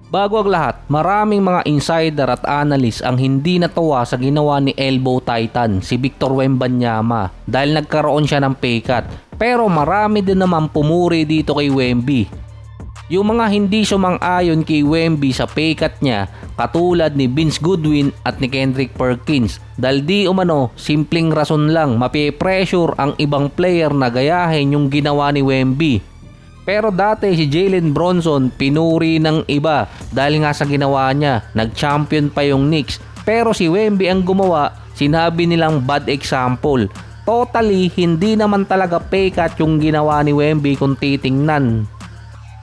Bago ang lahat, maraming mga insider at analyst ang hindi natuwa sa ginawa ni Elbow Titan, si Victor Wembanyama, dahil nagkaroon siya ng pay cut. Pero marami din naman pumuri dito kay Wemby. Yung mga hindi sumang-ayon kay Wemby sa pay cut niya, katulad ni Vince Goodwin at ni Kendrick Perkins, dahil di umano, simpleng rason lang, mapipressure ang ibang player na gayahin yung ginawa ni Wemby. Pero dati si Jalen Bronson pinuri ng iba dahil nga sa ginawa niya, nag-champion pa yung Knicks. Pero si Wemby ang gumawa, sinabi nilang bad example. Totally, hindi naman talaga pay cut yung ginawa ni Wemby kung titingnan.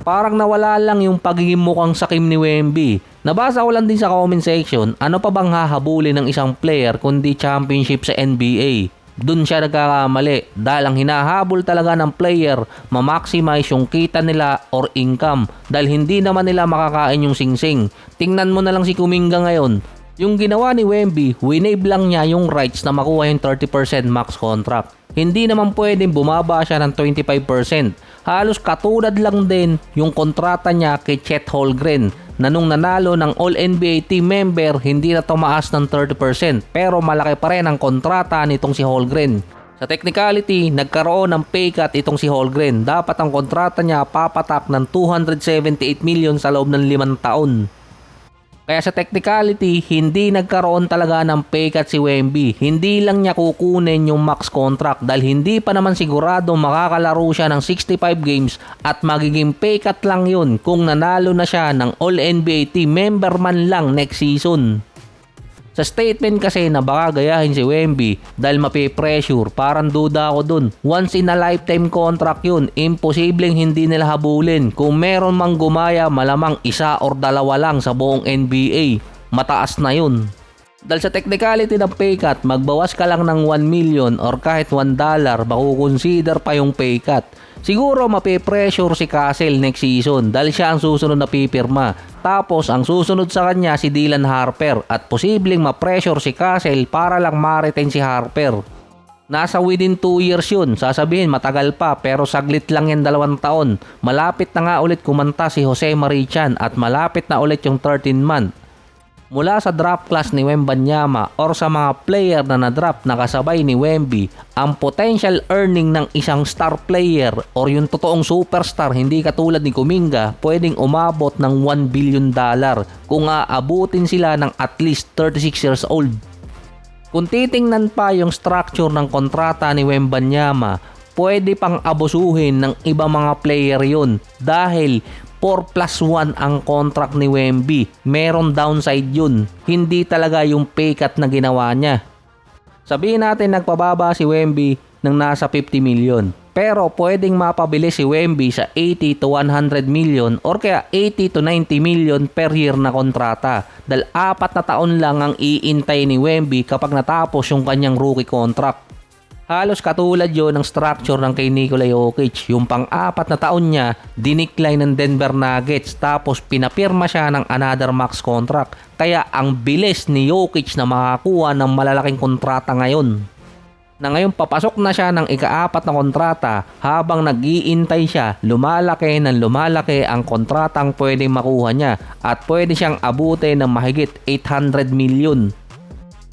Parang nawala lang yung pagiging mukhang sakim ni Wemby. Nabasa ko lang din sa comment section, ano pa bang hahabulin ng isang player kundi championship sa NBA? Doon siya nagkakamali dahil ang hinahabol talaga ng player ma-maximize yung kita nila or income dahil hindi naman nila makakain yung singsing. Tingnan mo na lang si Kuminga ngayon. Yung ginawa ni Wemby, winave lang niya yung rights na makuha yung 30% max contract. Hindi naman pwedeng bumaba siya ng 25%. Halos katulad lang din yung kontrata niya kay Chet Holmgren na nung nanalo ng All-NBA team member, hindi na tumaas ng 30% pero malaki pa rin ang kontrata nitong si Holmgren. Sa technicality, nagkaroon ng pay cut itong si Holmgren. Dapat ang kontrata niya papatak ng 278 million sa loob ng 5 taon. Kaya sa technicality, hindi nagkaroon talaga ng pay cut si Wemby. Hindi lang niya kukunin yung max contract dahil hindi pa naman sigurado makakalaro siya ng 65 games at magiging pay cut lang yun kung nanalo na siya ng All-NBA team member man lang next season. Sa statement kasi na baka gayahin si Wemby dahil mapipressure, parang duda ako dun. Once in a lifetime contract yun, imposibleng hindi nila habulin. Kung meron mang gumaya, malamang isa or dalawa lang sa buong NBA. Mataas na yun. Dahil sa technicality ng pay cut, magbawas ka lang ng 1 million or kahit $1, makukonsider pa yung pay cut. Siguro mapipressure si Castle next season dahil siya ang susunod na pipirma. Tapos ang susunod sa kanya si Dylan Harper at posibleng ma-pressure si Castle para lang ma-retain si Harper. Nasa within 2 years yun, sasabihin matagal pa pero saglit lang yan 2 taon. Malapit na nga ulit kumanta si Jose Marichan at malapit na ulit yung 13-month. Mula sa draft class ni Wembanyama or sa mga player na na-draft na kasabay ni Wemby, ang potential earning ng isang star player or yung totoong superstar hindi katulad ni Kuminga pwedeng umabot ng $1 billion kung aabutin sila ng at least 36 years old. Kung titingnan pa yung structure ng kontrata ni Wembanyama, pwede pang abusuhin ng iba mga player yun dahil 4+1 ang contract ni Wemby. Meron downside yun. Hindi talaga yung pay cut na ginawa niya. Sabihin natin nagpababa si Wemby ng nasa 50 million. Pero pwedeng mapabilis si Wemby sa 80 to 100 million or kaya 80 to 90 million per year na kontrata. Dahil 4 na taon lang ang iintay ni Wemby kapag natapos yung kanyang rookie contract. Halos katulad yon ng structure ng kay Nikola Jokic. Yung pang-4 na taon niya, dinikline ng Denver Nuggets tapos pinapirma siya ng another max contract. Kaya ang bilis ni Jokic na makakuha ng malalaking kontrata ngayon. Na ngayon papasok na siya ng ika-4 na kontrata habang nag-iintay siya, lumalaki ng lumalaki ang kontratang pwedeng makuha niya at pwede siyang abutin ng mahigit 800 million.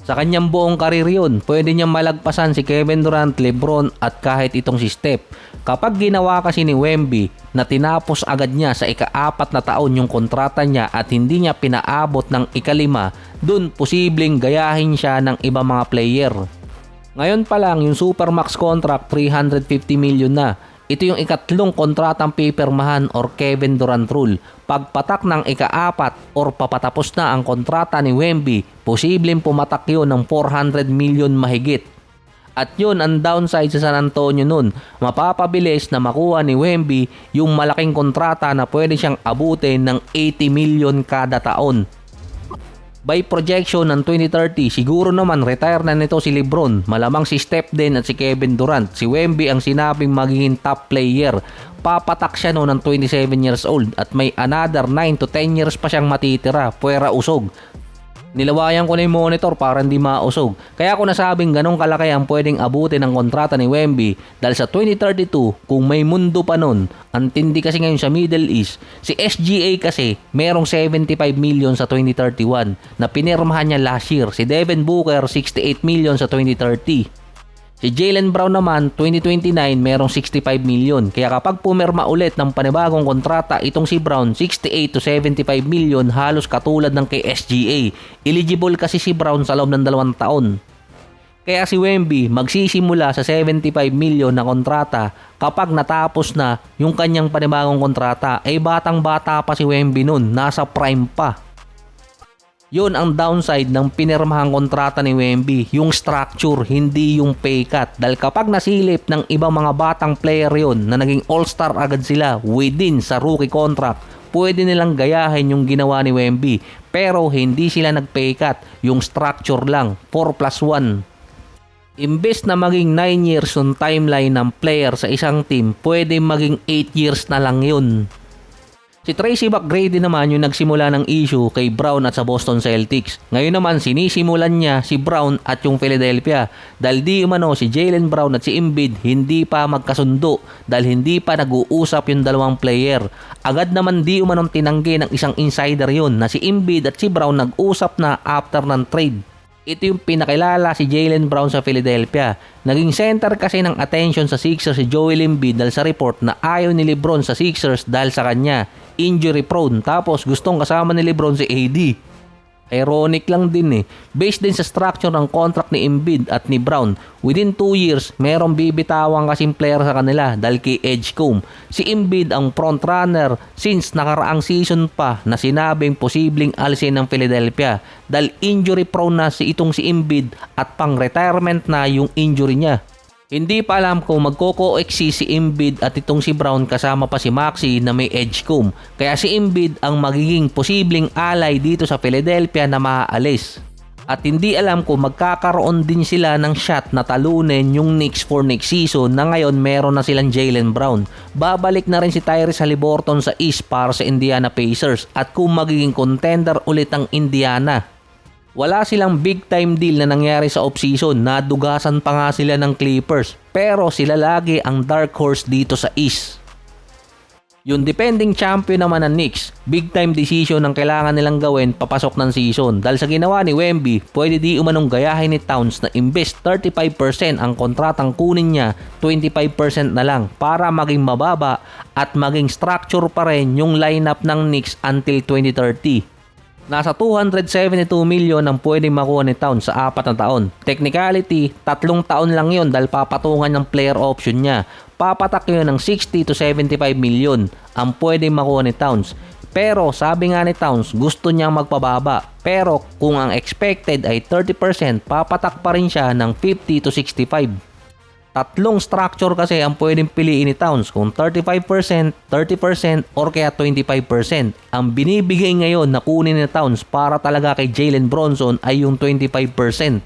Sa kanyang buong karir yun, pwede niyang malagpasan si Kevin Durant, LeBron at kahit itong si Steph. Kapag ginawa kasi ni Wemby na tinapos agad niya sa ika-4 na taon yung kontrata niya at hindi niya pinaabot ng ika-5, dun posibleng gayahin siya ng iba mga player. Ngayon pa lang yung Supermax contract 350 million na. Ito yung ikatlong kontratang pipirmahan or Kevin Durant rule. Pagpatak ng ika-4 or papatapos na ang kontrata ni Wemby, posibleng pumatak yun ng 400 million mahigit. At yun ang downside sa San Antonio nun. Mapapabilis na makuha ni Wemby yung malaking kontrata na pwede siyang abutin ng 80 million kada taon. By projection ng 2030, siguro naman retire na nito si LeBron, malamang si Steph din at si Kevin Durant. Si Wemby ang sinabing magiging top player. Papatak siya noon ng 27 years old at may another 9 to 10 years pa siyang matitira, puwera usog. Nilawayan ko na yung monitor para hindi mausog. Kaya ako nasabing ganong kalaki ang pwedeng abutin ng kontrata ni Wemby dahil sa 2032 kung may mundo pa nun, ang tindi kasi ngayon sa Middle East, si SGA kasi merong 75 million sa 2031 na pinirmahan niya last year. Si Devin Booker 68 million sa 2030. Si Jaylen Brown naman, 2029, merong 65 million. Kaya kapag pumirma ulit ng panibagong kontrata, itong si Brown, 68 to 75 million, halos katulad ng kay SGA. Eligible kasi si Brown sa loob ng 2 taon. Kaya si Wemby magsisimula sa 75 million na kontrata kapag natapos na yung kanyang panibagong kontrata. Ay batang-bata pa si Wemby nun, nasa prime pa. Yun ang downside ng pinirmahang kontrata ni Wemby, yung structure, hindi yung pay cut. Dahil kapag nasilip ng ibang mga batang player yon na naging all-star agad sila within sa rookie contract, pwede nilang gayahin yung ginawa ni Wemby. Pero hindi sila nag-pay cut, yung structure lang, 4+1. Imbes na maging 9 years yung timeline ng player sa isang team, pwede maging 8 years na lang yun. Si Tracy McGrady naman yung nagsimula ng issue kay Brown at sa Boston Celtics. Ngayon naman sinisimulan niya si Brown at yung Philadelphia dahil di umano si Jaylen Brown at si Embiid hindi pa magkasundo dahil hindi pa nag-uusap yung dalawang player. Agad naman di umanong tinanggi ng isang insider yun na si Embiid at si Brown nag-usap na after ng trade. Ito yung pinakilala si Jaylen Brown sa Philadelphia. Naging center kasi ng attention sa Sixers si Joel Embiid dahil sa report na ayaw ni LeBron sa Sixers dahil sa kanya. Injury prone. Tapos gustong kasama ni LeBron si AD. Ironic lang din eh. Based din sa structure ng contract ni Embiid at ni Brown, within 2 years, merong bibitawang kasing player sa kanila dahil kay Edgecombe. Si Embiid ang front runner since nakaraang season pa na sinabing posibleng alisin ng Philadelphia dahil injury prone na si Embiid at pang retirement na yung injury niya. Hindi pa alam kung magko-coexist si Embiid at itong si Brown kasama pa si Maxey na may Edgecombe. Kaya si Embiid ang magiging posibleng ally dito sa Philadelphia na maaalis. At hindi alam kung magkakaroon din sila ng shot na talunin yung Knicks for next season na ngayon meron na silang Jaylen Brown. Babalik na rin si Tyrese Haliburton sa East para sa Indiana Pacers at kung magiging contender ulit ang Indiana. Wala silang big time deal na nangyari sa offseason, nadugasan pa nga sila ng Clippers, pero sila lagi ang dark horse dito sa East. Yung defending champion naman ng Knicks, big time decision ang kailangan nilang gawin papasok ng season dahil sa ginawa ni Wemby, pwede di umanong gayahin ni Towns na imbes 35% ang kontratang kunin niya, 25% na lang para maging mababa at maging structure pa rin yung lineup ng Knicks until 2030. Nasa 272 million ang pwedeng makuha ni Towns sa 4 na taon. Technicality, 3 taon lang yon dahil papatungan ng player option niya. Papatak yun ng 60 to 75 million ang pwedeng makuha ni Towns. Pero sabi nga ni Towns, gusto niyang magpababa. Pero kung ang expected ay 30%, papatak pa rin siya ng 50 to 65. Tatlong structure kasi ang pwedeng piliin ni Towns kung 35%, 30% or kaya 25%. Ang binibigay ngayon na kunin ni Towns para talaga kay Jalen Bronson ay yung 25%.